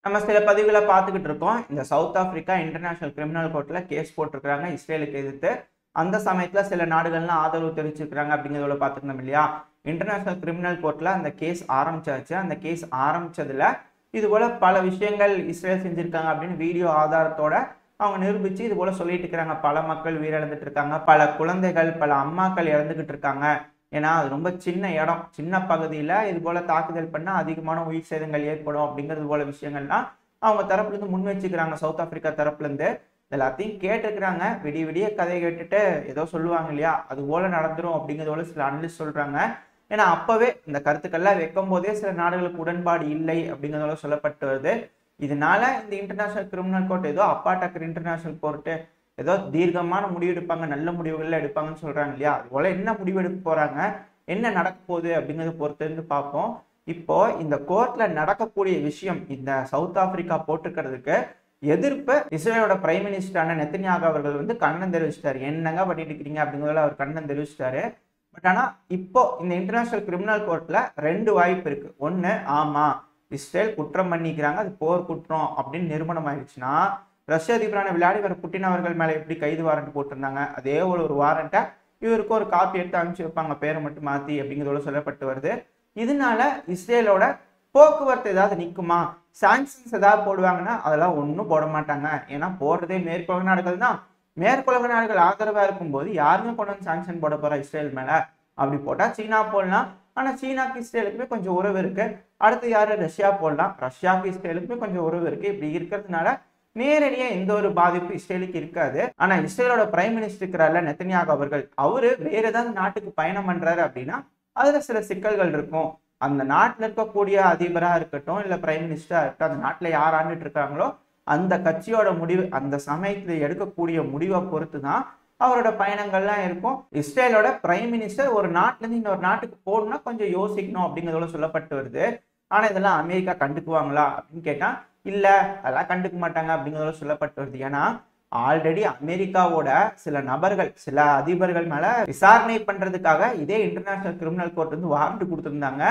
நம்ம சில பதிவுகளை பார்த்துக்கிட்டு இருக்கோம். இந்த சவுத் ஆப்பிரிக்கா இன்டர்நேஷனல் கிரிமினல் கோர்ட்ல கேஸ் போட்டிருக்காங்க இஸ்ரேலுக்கு எதிர்த்து. அந்த சமயத்துல சில நாடுகள்லாம் ஆதரவு தெரிவிச்சிருக்காங்க அப்படிங்கிறத பார்த்துக்கணும் இல்லையா? இன்டர்நேஷனல் கிரிமினல் கோர்ட்ல அந்த கேஸ் ஆரம்பிச்சாச்சு. அந்த கேஸ் ஆரம்பிச்சதுல இது போல பல விஷயங்கள் இஸ்ரேல் செஞ்சிருக்காங்க அப்படின்னு வீடியோ ஆதாரத்தோட அவங்க நிரூபிச்சு இது போல சொல்லிட்டு இருக்கிறாங்க. பல மக்கள் உயிரிழந்துட்டு இருக்காங்க, பல குழந்தைகள், பல அம்மாக்கள் இறந்துகிட்டு இருக்காங்க. ஏன்னா அது ரொம்ப சின்ன இடம், சின்ன பகுதியில இது போல தாக்குதல் பண்ணா அதிகமான உயிர் சேதங்கள் ஏற்படும் அப்படிங்கிறது போல விஷயங்கள்லாம் அவங்க தரப்புல இருந்து முன் வச்சுக்கிறாங்க. சவுத் ஆப்பிரிக்கா தரப்புல இருந்து எல்லாத்தையும் கேட்டுக்கிறாங்க. விடிய விடிய கதையை கேட்டுட்டு ஏதோ சொல்லுவாங்க இல்லையா, அது போல நடந்துரும் அப்படிங்கிறது போல சில அனலிஸ்ட் சொல்றாங்க. ஏன்னா அப்பவே இந்த கருத்துக்கள்லாம் வைக்கும் போதே சில நாடுகளுக்கு உடன்பாடு இல்லை அப்படிங்கிறதோட சொல்லப்பட்டு வருது. இதனால இந்த இன்டர்நேஷனல் கிரிமினல் கோர்ட் ஏதோ அப்பா டக்கர் இன்டர்நேஷனல் கோர்ட்டு ஏதோ தீர்க்கமான முடிவு எடுப்பாங்க, நல்ல முடிவுகள் எடுப்பாங்கன்னு சொல்றாங்க இல்லையா? அது போல என்ன முடிவு எடுக்க போறாங்க, என்ன நடக்க போகுது அப்படிங்கிறத பொறுத்து இருந்து பார்ப்போம். இப்போ இந்த கோர்ட்ல நடக்கக்கூடிய விஷயம், இந்த சவுத் ஆப்பிரிக்கா போட்டுக்கிறதுக்கு எதிர்ப்பு இஸ்ரேலோட பிரைம் மினிஸ்டரான நெத்தன்யாகு அவர்கள் வந்து கண்டனம் தெரிவிச்சிட்டாரு. என்னங்க பண்ணிட்டு இருக்கிறீங்க அப்படிங்கிறதுல அவர் கண்டனம் தெரிவிச்சிட்டாரு. பட் ஆனா இப்போ இந்த இன்டர்நேஷனல் கிரிமினல் கோர்ட்ல ரெண்டு வாய்ப்பு இருக்கு. ஒன்னு, ஆமா இஸ்ரேல் குற்றம் பண்ணிக்கிறாங்க, அது போர் குற்றம் அப்படின்னு நிரூபணம் ஆயிடுச்சுன்னா ரஷ்ய அதிபரான விளாடிமிர் புட்டின் அவர்கள் மேல எப்படி கைது வாரண்ட் போட்டிருந்தாங்க, அதே ஒரு வாரண்ட்டை இவருக்கு ஒரு காப்பி எடுத்து அனுப்பிச்சு வைப்பாங்க, பேரை மட்டும் மாத்தி அப்படிங்கிறதோட சொல்லப்பட்டு வருது. இதனால இஸ்ரேலோட போக்குவரத்து ஏதாவது நிக்குமா, சாங்ஷன்ஸ் ஏதாவது போடுவாங்கன்னா அதெல்லாம் ஒன்றும் போட மாட்டாங்க. ஏன்னா போடுறதே மேற்குலக நாடுகள் தான். மேற்குலக நாடுகள் ஆதரவா இருக்கும்போது யாருமே கொண்டு வந்து சாங்ஷன் போட போறா இஸ்ரேல் மேல? அப்படி போட்டா சீனா போடலாம். ஆனா சீனாக்கு இஸ்ரேலுக்குமே கொஞ்சம் உறவு இருக்கு. அடுத்து யாரு, ரஷ்யா போடலாம். ரஷ்யாவுக்கு இஸ்ரேலுக்குமே கொஞ்சம் உறவு இருக்கு. இப்படி இருக்கிறதுனால நேரடியா எந்த ஒரு பாதிப்பு இஸ்ரேலுக்கு இருக்காது. ஆனா இஸ்ரேலோட பிரைம் மினிஸ்டர் இருக்கிறார்ல நெத்தன்யாகு அவர்கள், அவரு வேற ஏதாவது நாட்டுக்கு பயணம் பண்றாரு அப்படின்னா அதுல சில சிக்கல்கள் இருக்கும். அந்த நாட்டுல இருக்கக்கூடிய அதிபரா இருக்கட்டும் இல்ல பிரைம் மினிஸ்டரா இருக்கட்டும், அந்த நாட்டுல யார் ஆண்டுட்டு இருக்காங்களோ அந்த கட்சியோட முடிவு, அந்த சமயத்துல எடுக்கக்கூடிய முடிவை பொறுத்து தான் அவரோட பயணங்கள்லாம் இருக்கும். இஸ்ரேலோட பிரைம் மினிஸ்டர் ஒரு நாட்டுல இருந்து இன்னொரு நாட்டுக்கு போகணும்னா கொஞ்சம் யோசிக்கணும் அப்படிங்கிறதோட சொல்லப்பட்டு வருது. ஆனா இதெல்லாம் அமெரிக்கா கண்டுக்குவாங்களா அப்படின்னு கேட்டா இல்ல, அதெல்லாம் கண்டுக்க மாட்டாங்க அப்படிங்கிறத சொல்லப்பட்டு வருது. ஏன்னா ஆல்ரெடி அமெரிக்காவோட சில நபர்கள், சில அதிபர்கள் மேல விசாரணை பண்றதுக்காக இதே இன்டர்நேஷனல் கிரிமினல் கோர்ட் வந்து வாரண்ட் கொடுத்திருந்தாங்க.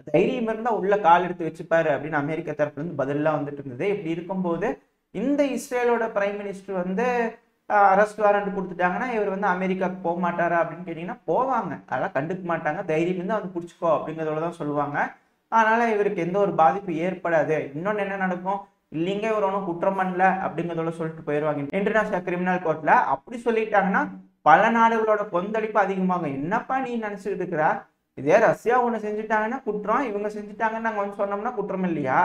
தைரியம் இருந்தா உள்ள கால் எடுத்து வச்சுப்பாரு அப்படின்னு அமெரிக்க தரப்புல இருந்து பதிலெல்லாம் வந்துட்டு இருந்தது. இப்படி இருக்கும்போது இந்த இஸ்ரேலோட பிரைம் மினிஸ்டர் வந்து அரெஸ்ட் வாரண்ட் கொடுத்துட்டாங்கன்னா இவர் வந்து அமெரிக்காவுக்கு போக மாட்டாரா அப்படின்னு கேட்டீங்கன்னா போவாங்க. அதெல்லாம் கண்டுக்க மாட்டாங்க. தைரியம் இருந்தா வந்து பிடிச்சிக்கோ அப்படிங்கிறதோட தான் சொல்லுவாங்க. அதனால இவருக்கு எந்த ஒரு பாதிப்பு ஏற்படாது. இன்னொன்னு என்ன நடக்கும், இல்லைங்க இவர் ஒன்றும் குற்றம் பண்ணல அப்படிங்கிறதோட சொல்லிட்டு போயிடுவாங்க இன்டர்நேஷனல் கிரிமினல் கோர்ட்ல. அப்படி சொல்லிட்டாங்கன்னா பல நாடுகளோட கொந்தளிப்பு அதிகமாகும். என்னப்பா நீ நினைச்சிட்டு இருக்கிற, இதே ரஷ்யா ஒண்ணு செஞ்சுட்டாங்கன்னா குற்றம், இவங்க செஞ்சுட்டாங்கன்னு நாங்க வந்து சொன்னோம்னா குற்றம் இல்லையா,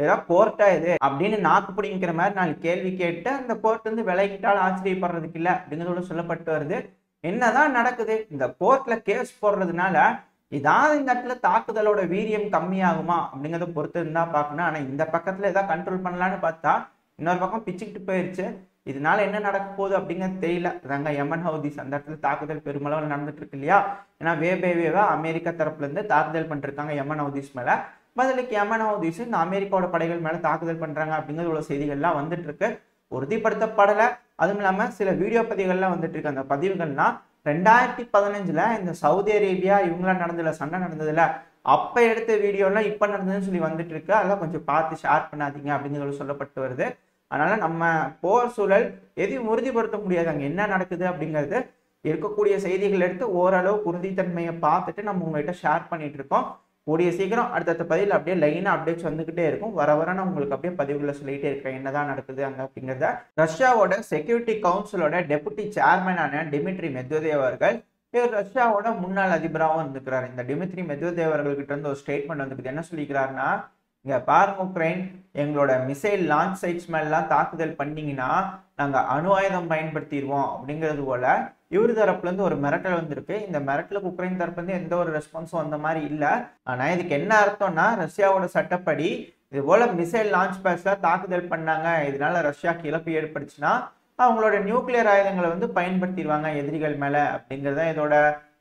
ஏதாவது கோர்ட்டா இது அப்படின்னு நாக்கு பிடிங்கிற மாதிரி நாலு கேள்வி கேட்டு அந்த கோர்ட் வந்து விலகிட்டால் ஆச்சரியப்படுறதுக்கு இல்லை அப்படிங்கிறதோட சொல்லப்பட்டு வருது. என்னதான் நடக்குது, இந்த கோர்ட்ல கேஸ் போடுறதுனால ஏதாவது இந்த இடத்துல தாக்குதலோட வீரியம் கம்மியாகுமா அப்படிங்கிறத பொறுத்து இருந்தா பார்க்கணும். ஆனா இந்த பக்கத்துல ஏதாவது கண்ட்ரோல் பண்ணலான்னு பார்த்தா இன்னொரு பக்கம் பிச்சுக்கிட்டு போயிருச்சு. இதனால என்ன நடக்க போகுது அப்படிங்கிறது தெரியல. அதாங்க யமன் ஹவுதிஸ் அந்த இடத்துல தாக்குதல் பெருமளவில் நடந்துட்டு இருக்கு இல்லையா? ஏன்னா வேவா அமெரிக்கா தரப்புல இருந்து தாக்குதல் பண்ணிருக்காங்க யமன் ஹவுதிஸ் மேல. பதிலுக்கு யமன் ஹவுதிஸ் இந்த அமெரிக்காவோட படைகள் மேல தாக்குதல் பண்றாங்க அப்படிங்கிறது உள்ள செய்திகள்லாம் வந்துட்டு இருக்கு. உறுதிப்படுத்தப்படல. அதுவும் இல்லாம சில வீடியோ பதிவுகள்லாம் வந்துட்டு இருக்கு. அந்த பதிவுகள்லாம் 2015 இந்த சவுதி அரேபியா இவங்களாம் நடந்ததுல சண்டை நடந்ததுல அப்ப எடுத்த வீடியோலாம் இப்ப நடந்ததுன்னு சொல்லி வந்துட்டு இருக்கு. அதெல்லாம் கொஞ்சம் பார்த்து ஷேர் பண்ணாதீங்க அப்படிங்கிறது சொல்லப்பட்டு வருது. அதனால நம்ம போர் சூழல் எதையும் உறுதிப்படுத்த முடியாது, அங்க என்ன நடக்குது அப்படிங்கிறது இருக்கக்கூடிய செய்திகள் எடுத்து ஓரளவு உறுதித்தன்மையை பார்த்துட்டு நம்ம உங்ககிட்ட ஷேர் பண்ணிட்டு இருக்கோம். கூடிய சீக்கிரம் அடுத்தடுத்த பதிவில் அப்படியே லைனா அப்டேட்ஸ் வந்துகிட்டே இருக்கும். வர வர நான் உங்களுக்கு அப்படியே பதிவுகளை சொல்லிட்டே இருக்கேன் என்னதான் நடக்குது அங்க அப்படிங்கிறத. ரஷ்யாவோட செக்யூரிட்டி கவுன்சிலோட டெபுட்டி சேர்மனான டிமிட்ரி மெத்வதேவ் அவர்கள் இவர் ரஷ்யாவோட முன்னாள் அதிபராகவும் இருந்துக்கிறார். இந்த டிமிட்ரி மெத்வதேவ் அவர்கள்கிட்ட இருந்து ஒரு ஸ்டேட்மெண்ட் வந்துருக்கு. என்ன சொல்லிக்கிறாருன்னா, இங்க பாருங்க உக்ரைன், எங்களோட மிசைல் லான்ச் சைட்ஸ் மேலாம் தாக்குதல் பண்ணீங்கன்னா நாங்க அணு ஆயுதம் பயன்படுத்திடுவோம் அப்படிங்கிறது போல இவரு தரப்புல இருந்து ஒரு மிரட்டல் வந்திருக்கு. இந்த மிரட்டலுக்கு உக்ரைன் தரப்புல இருந்து எந்த ஒரு ரெஸ்பான்ஸும் அந்த மாதிரி இல்ல. ஆனா இதுக்கு என்ன அர்த்தம்னா, ரஷ்யாவோட சட்டப்படி இது போல மிசைல் லான்ச் பேட்ஸ்ல தாக்குதல் பண்ணாங்க, இதனால ரஷ்யாக்கு இழப்பு ஏற்படுச்சுன்னா அவங்களோட நியூக்ளியர் ஆயுதங்களை வந்து பயன்படுத்திடுவாங்க எதிரிகள் மேல அப்படிங்கிறத இதோட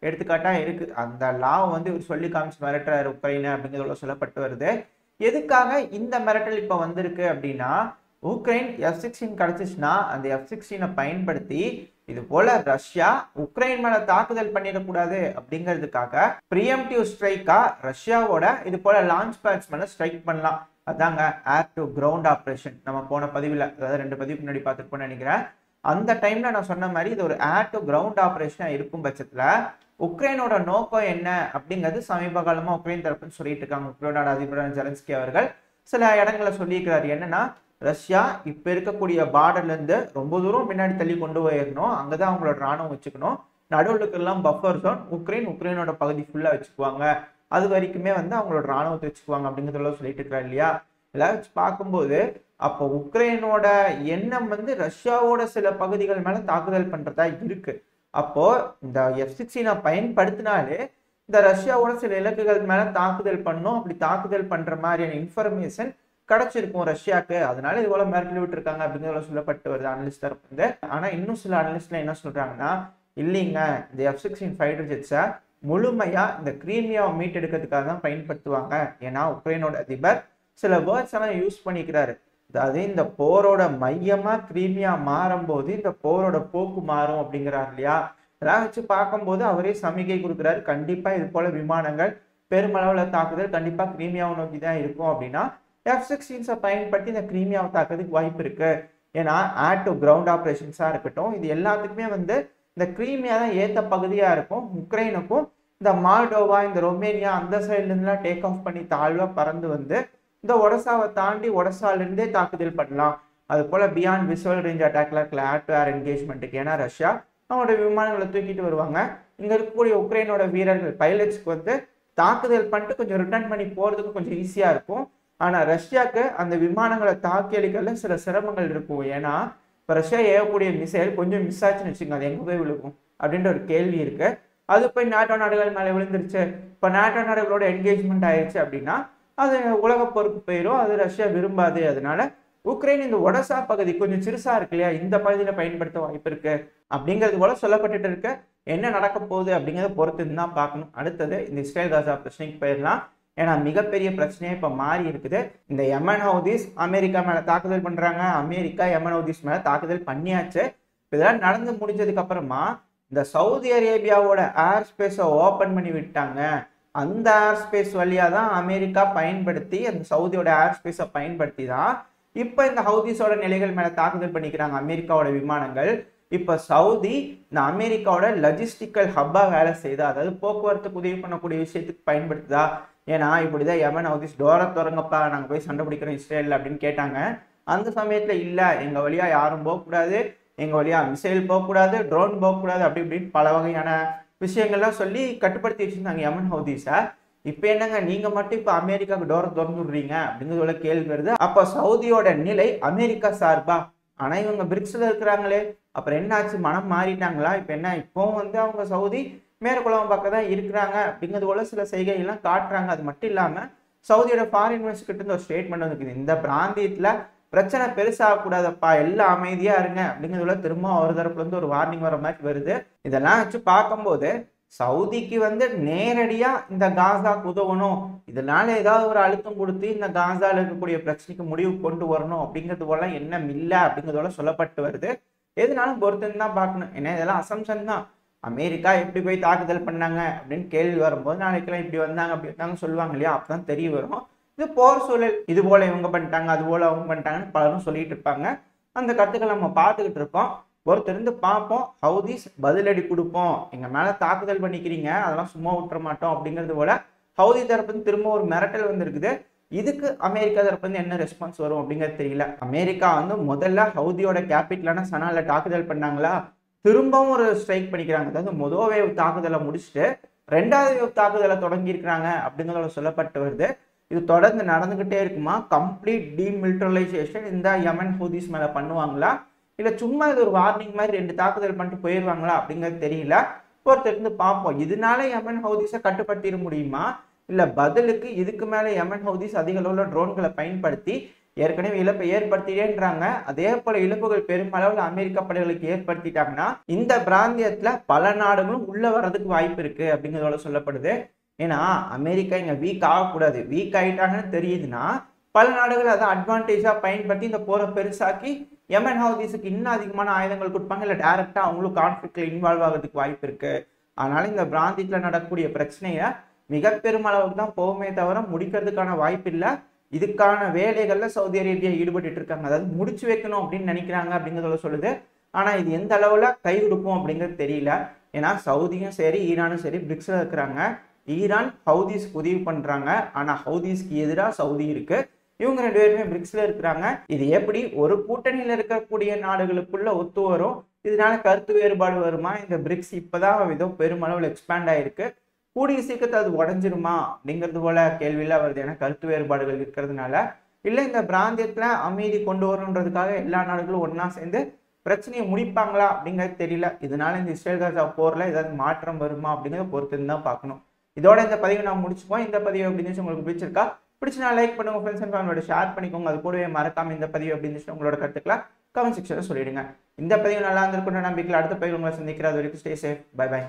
எடுத்துக்காட்டா இருக்கு. அந்த லாவை வந்து இவர் சொல்லி காமிச்சு மிரட்டுறாரு உக்ரைன் அப்படிங்கிறதோட சொல்லப்பட்டு வருது. எதுக்காக இந்த மிரட்டல் இப்ப வந்திருக்கு அப்படின்னா, உக்ரைன் F-16 கிடைச்சிச்சுன்னா அந்த F-16 பயன்படுத்தி இது போல ரஷ்யா உக்ரைன் மேல தாக்குதல் பண்ணிடக்கூடாது அப்படிங்கிறதுக்காக பிரியம்டிவ் ஸ்ட்ரைக்கா ரஷ்யாவோட இது போல லான்ச் பேட்ஸ் மேல ஸ்ட்ரைக் பண்ணலாம். அதாங்க ஏர் டு கிரவுண்ட் ஆப்ரேஷன். நம்ம போன பதிவில், அதாவது 2 பதிவுக்கு முன்னாடி பார்த்துருப்போம்னு நினைக்கிறேன். அந்த டைம்ல நான் சொன்ன மாதிரி இது ஒரு ஏர் டு கிரவுண்ட் ஆப்ரேஷனா இருக்கும் பட்சத்துல உக்ரைனோட நோக்கம் என்ன அப்படிங்கிறது சமீப காலமா உக்ரைன் தரப்புன்னு சொல்லிட்டு இருக்காங்க. உக்ரைனோட அதிபர் ஜெலன்ஸ்கி அவர்கள் சில இடங்களை சொல்லியிருக்கிறாரு. என்னன்னா, ரஷ்யா இப்ப இருக்கக்கூடிய பார்டர்ல இருந்து ரொம்ப தூரம் முன்னாடி தள்ளி கொண்டு போயிடணும், அங்கதான் அவங்களோட ராணுவம் வச்சுக்கணும், நடுவுக்கு எல்லாம் பஃபர் ஜோன், உக்ரைனோட பகுதி ஃபுல்லா வச்சுக்குவாங்க, அது வரைக்குமே அவங்களோட ராணுவத்தை வச்சுக்குவாங்க அப்படிங்கிறதெல்லாம் சொல்லிட்டு இருக்கிறாரு இல்லையா. எல்லாம் வச்சு பார்க்கும்போது அப்போ உக்ரைனோட எண்ணம் ரஷ்யாவோட சில பகுதிகள் மேல தாக்குதல் பண்றதா இருக்கு. அப்போ இந்த F-16 பயன்படுத்தினாலே இந்த ரஷ்யாவோட சில இலக்குகள் மேல தாக்குதல் பண்ணும், அப்படி தாக்குதல் பண்ற மாதிரியான இன்ஃபர்மேஷன் கிடைச்சிருக்கும் ரஷ்யாவுக்கு. அதனால இது போல மிரட்டல் விட்டு இருக்காங்க அப்படிங்கிறத சொல்லப்பட்டு வருது அனலிஸ்ட் தரப்பு. ஆனா இன்னும் சில அனலிஸ்ட்ல என்ன சொல்றாங்கன்னா, இல்லைங்க, இந்த F-16 ஃபைட்டர் ஜெட்ஸை முழுமையா இந்த கிரீமியாவை மீட்டெடுக்கிறதுக்காக தான் பயன்படுத்துவாங்க. ஏன்னா உக்ரைனோட அதிபர் சில வேர்ட்ஸ் எல்லாம் யூஸ் பண்ணிக்கிறாரு. அதாவது இந்த போரோட மையமா கிரீமியா மாறும் போது இந்த போரோட போக்கு மாறும் அப்படிங்கிறாரு இல்லையா. இதெல்லாம் வச்சு பார்க்கும்போது அவரே சமிகை கொடுக்குறாரு, கண்டிப்பா இது போல விமானங்கள் பெருமளவுல தாக்குதல் கண்டிப்பா கிரீமியாவை நோக்கி தான் இருக்கும் அப்படின்னா F-16 பயன்படுத்தி இந்த கிரீமியாவை தாக்குறதுக்கு வாய்ப்பு இருக்கு. ஏன்னா ஏர் டு கிரவுண்ட் ஆப்ரேஷன்ஸா இருக்கட்டும், இது எல்லாத்துக்குமே இந்த கிரீமியா தான் ஏத்த பகுதியா இருக்கும். உக்ரைனுக்கும் இந்த மால்டோவா, இந்த ரொமேனியா அந்த சைட்ல இருந்துலாம் டேக் ஆஃப் பண்ணி தாழ்வா பறந்து இந்த ஒடசாவை தாண்டி ஒடசால இருந்தே தாக்குதல் பண்ணலாம். அது போல பியாண்ட் விசுவல் ரேஞ்ச் அட்டாக்ல இருக்கலாம் ஏர் டு ஏர் என்கேஜ்மெண்ட்டுக்கு. ஏன்னா ரஷ்யா அவங்களோட விமானங்களை தூக்கிட்டு வருவாங்க, இங்க இருக்கக்கூடிய உக்ரைனோட வீரர்கள் பைலட்ஸ்க்கு தாக்குதல் பண்ணிட்டு கொஞ்சம் ரிட்டர்ன் பண்ணி போறதுக்கு கொஞ்சம் ஈஸியா இருக்கும். ஆனா ரஷ்யாவுக்கு அந்த விமானங்களை தாக்கி அளிக்கிறதுல சில சிரமங்கள் இருக்கும். ஏன்னா இப்போ ரஷ்யா ஏவக்கூடிய மிசைல் கொஞ்சம் மிஸ் ஆச்சுன்னு வச்சுங்க, அது எங்க போய் விழுகும் அப்படின்ற ஒரு கேள்வி இருக்கு. அது போய் நாட்டோ நாடுகள் மேலே விழுந்துருச்சு, இப்போ நாட்டோ நாடுகளோட என்கேஜ்மெண்ட் ஆயிடுச்சு அப்படின்னா அது உலக போருக்கு போயிடும், அது ரஷ்யா விரும்பாது. அதனால உக்ரைன் இந்த ஒடசா பகுதி கொஞ்சம் சிறுசா இருக்கு இல்லையா, இந்த பகுதியில பயன்படுத்த வாய்ப்பு இருக்கு அப்படிங்கிறது போல சொல்லப்பட்டுட்டு இருக்கு. என்ன நடக்க போகுது அப்படிங்கிறத பொறுத்து தான் பார்க்கணும். அடுத்தது இந்த இஸ்ரேல் காசா பிரச்சனைக்கு போயிடலாம். ஏன்னா மிகப்பெரிய பிரச்சனையே இப்ப மாறி இருக்குது. இந்த யமன் ஹவுதிஸ் அமெரிக்கா மேல தாக்குதல் பண்றாங்க, அமெரிக்கா யமன் ஹவுதிஸ் மேல தாக்குதல் பண்ணியாச்சு. இதெல்லாம் நடந்து முடிஞ்சதுக்கு அப்புறமா இந்த சவுதி அரேபியாவோட ஏர் ஸ்பேஸை ஓபன் பண்ணி விட்டாங்க. அந்த ஏர் ஸ்பேஸ் வழியா தான் அமெரிக்கா பயன்படுத்தி, அந்த சவுதியோட ஏர் ஸ்பேஸை பயன்படுத்தி தான் இப்ப இந்த ஹவுதிஸோட நிலைகள் மேல தாக்குதல் பண்ணிக்கிறாங்க அமெரிக்காவோட விமானங்கள். இப்ப சவுதி இந்த அமெரிக்காவோட லஜிஸ்டிக்கல் ஹப்பா வேலை செய்யுதா, அதாவது போக்குவரத்துக்கு உதவி பண்ணக்கூடிய விஷயத்துக்கு பயன்படுத்துதா. ஏன்னா இப்படிதான் யமன் ஹவுதிஸ் டோரை திறங்கப்பா, நாங்க போய் சண்டை பிடிக்கிறோம் இஸ்ரேல் அப்படின்னு கேட்டாங்க. அந்த சமயத்துல இல்ல, எங்க வழியா யாரும் போகக்கூடாது, எங்க வழியா மிசைல் போகக்கூடாது, ட்ரோன் போகக்கூடாது, அப்படி இப்படின்னு பல வகையான விஷயங்கள்லாம் சொல்லி கட்டுப்படுத்தி வச்சிருந்தாங்க யமன் ஹவுதிஸை. இப்ப என்னங்க நீங்க மட்டும் இப்ப அமெரிக்காவுக்கு டோரை திறந்து விடுறீங்க அப்படிங்கிறத கேள்வி வருது. அப்ப சவுதியோட நிலை அமெரிக்கா சார்பா, ஆனா இவங்க பிரிக்ஸ்ல இருக்கிறாங்களே, அப்புறம் என்ன ஆச்சு, மனம் மாறிட்டாங்களா? இப்ப என்ன இப்பவும் அவங்க சவுதி மேற்குலகம் பக்கம் தான் இருக்கிறாங்க அப்படிங்கிறது போல சில செய்கைகள்லாம் காட்டுறாங்க. அது மட்டும் இல்லாம சவுதியோட ஃபாரின் மினிஸ்டர் கிட்ட இருந்து ஒரு ஸ்டேட்மெண்ட் வந்துருக்குது, இந்த பிராந்தியத்துல பிரச்சனை பெருசாகக்கூடாதப்பா, எல்லாம் அமைதியா இருங்க அப்படிங்கிறதுல திரும்ப ஒரு தரப்புல இருந்து ஒரு வார்னிங் வர மாதிரி வருது. இதெல்லாம் வச்சு பார்க்கும்போது சவுதிக்கு நேரடியா இந்த காசாக்கு உதவணும், இதனால ஏதாவது ஒரு அழுத்தம் கொடுத்து இந்த காசால இருக்கக்கூடிய பிரச்சனைக்கு முடிவு கொண்டு வரணும் அப்படிங்கிறது போல எண்ணம் இல்லை அப்படிங்கிறதோட சொல்லப்பட்டு வருது. எதுனாலும் பொறுத்துன்னு தான் பார்க்கணும். ஏன்னா இதெல்லாம் அசம்சன் தான். அமெரிக்கா எப்படி போய் தாக்குதல் பண்ணாங்க அப்படின்னு கேள்வி வரும்போது நாளைக்கெல்லாம் இப்படி வந்தாங்க அப்படி வந்தாங்க சொல்லுவாங்க இல்லையா, அப்பதான் தெரிய வரும் இது போர் சூழல், இது போல இவங்க பண்ணிட்டாங்க, அது போல அவங்க பண்ணிட்டாங்கன்னு பலரும் சொல்லிட்டு இருப்பாங்க. அந்த கருத்துக்களை நம்ம பார்த்துக்கிட்டு இருக்கோம். பொறுத்திருந்து பார்ப்போம். ஹவுதிஸ் பதிலடி கொடுப்போம், எங்க மேல தாக்குதல் பண்ணிக்கிறீங்க, அதெல்லாம் சும்மா விட்டுற மாட்டோம் அப்படிங்கிறது போல ஹவுதி தரப்பு திரும்ப ஒரு மிரட்டல் வந்திருக்குது. இதுக்கு அமெரிக்கா தரப்பு என்ன ரெஸ்பான்ஸ் வரும் அப்படிங்கிறது தெரியல. அமெரிக்கா முதல்ல ஹவுதியோட கேபிட்டலான சனால தாக்குதல் பண்ணாங்களா, திரும்பவும் ஒரு ஸ்ட்ரைக் பண்ணிக்கிறாங்க. அதாவது முதல் வேவ் தாக்குதலை முடிச்சுட்டு 2வது வேவ் தாக்குதலை தொடங்கி இருக்கிறாங்க அப்படிங்கிறத சொல்லப்பட்டு வருது. இது தொடர்ந்து நடந்துகிட்டே இருக்குமா, கம்ப்ளீட் டீமிலிட்டரைசேஷன் இந்த யமன் ஹூதிஸ் மேல பண்ணுவாங்களா, இல்ல சும்மா இது ஒரு வார்னிங் மாதிரி 2 தாக்குதல் பண்ணிட்டு போயிடுவாங்களா அப்படிங்கிறது தெரியல. பொறுத்திருந்து பார்ப்போம். இதனால யமன் ஹவுதிஸை கட்டுப்படுத்திட முடியுமா, இல்ல பதிலுக்கு இதுக்கு மேல யமன் ஹவுதிஸ் அதிக அளவுல ட்ரோன்களை பயன்படுத்தி ஏற்கனவே இழப்பை ஏற்படுத்திட்டேன்றாங்க, அதே போல இழப்புகள் பெருமளவுல அமெரிக்க படைகளுக்கு ஏற்படுத்திட்டாங்கன்னா இந்த பிராந்தியத்துல பல நாடுகளும் உள்ள வர்றதுக்கு வாய்ப்பு இருக்கு அப்படிங்கிறதோட சொல்லப்படுது. ஏன்னா அமெரிக்கா இங்க வீக் ஆகக்கூடாது, வீக் ஆயிட்டாங்கன்னு தெரியுதுன்னா பல நாடுகள் அதை அட்வான்டேஜா பயன்படுத்தி இந்த போரை பெருசாக்கி யமன் ஹவுதிஸுக்கு இன்னும் அதிகமான ஆயுதங்கள் கொடுப்பாங்க, இல்லை டைரக்டா அவங்களும் கான்ஃபிளிக்ட்ல இன்வால்வ் ஆகிறதுக்கு வாய்ப்பு இருக்கு. அதனால இந்த பிராந்தியத்துல நடக்கக்கூடிய பிரச்சனைய மிக பெருமளவுக்கு தான் போகுமே தவிர முடிக்கிறதுக்கான வாய்ப்பு இல்லை. இதுக்கான வேலைகள்ல சவுதி அரேபியா ஈடுபட்டு இருக்காங்க. அதாவது முடிச்சு வைக்கணும் அப்படின்னு நினைக்கிறாங்க அப்படிங்கிறத சொல்லுது. ஆனா இது எந்த அளவுல கை கொடுக்கும் அப்படிங்கிறது தெரியல. ஏன்னா சவுதியும் சரி ஈரானும் சரி பிரிக்ஸ்ல இருக்கிறாங்க. ஈரான் ஹவுதிஸ்க்கு உதவி பண்றாங்க. ஆனா ஹவுதிஸ்க்கு எதிராக சவுதி இருக்கு. இவங்க 2 பேருமே பிரிக்ஸ்ல இருக்கிறாங்க. இது எப்படி ஒரு கூட்டணியில இருக்கக்கூடிய நாடுகளுக்குள்ள ஒத்து வரும்? இதனால கருத்து வேறுபாடு வருமா? இந்த பிரிக்ஸ் இப்பதான் ஏதோ பெருமளவில் எக்ஸ்பேண்ட் ஆயிருக்கு. கூடிய சீக்கிரத்தில் அது உடஞ்சிருமா அப்படிங்கிறது போல கேள்வியெல்லாம் வருது. ஏன்னா கருத்து வேறுபாடுகள் இருக்கிறதுனால. இல்லை இந்த பிராந்தியத்துல அமைதி கொண்டு வரணுன்றதுக்காக எல்லா நாடுகளும் ஒன்னா சேர்ந்து பிரச்சனையை முடிப்பாங்களா அப்படிங்கிறது தெரியல. இதனால இந்த இஸ்ரேல் காசா போர்ல ஏதாவது மாற்றம் வருமா அப்படிங்கிறத பொறுத்து தான் பார்க்கணும். இதோட இந்த பதிவை நான் முடிச்சுப்போம். இந்த பதிவு அப்படின்னு உங்களுக்கு பிடிச்சிருக்கா? பிடிச்சா லைக் பண்ணுங்க, ஃப்ரெண்ட்ஸ் அண்ட் ஃபேமிலியோட ஷேர் பண்ணிக்கோங்க. அது கூடவே மறக்காம இந்த பதிவு அப்படின்னு உங்களோட கருத்துக்களை கமெண்ட் செக்ஷன்ல சொல்லிடுங்க. இந்த பதிவு நல்லா இருந்திருக்குன்ற நம்பிக்கையில் அடுத்த பதிவு உங்களை சந்திக்கிற. அது வரைக்கும் ஸ்டே சேஃப். By by.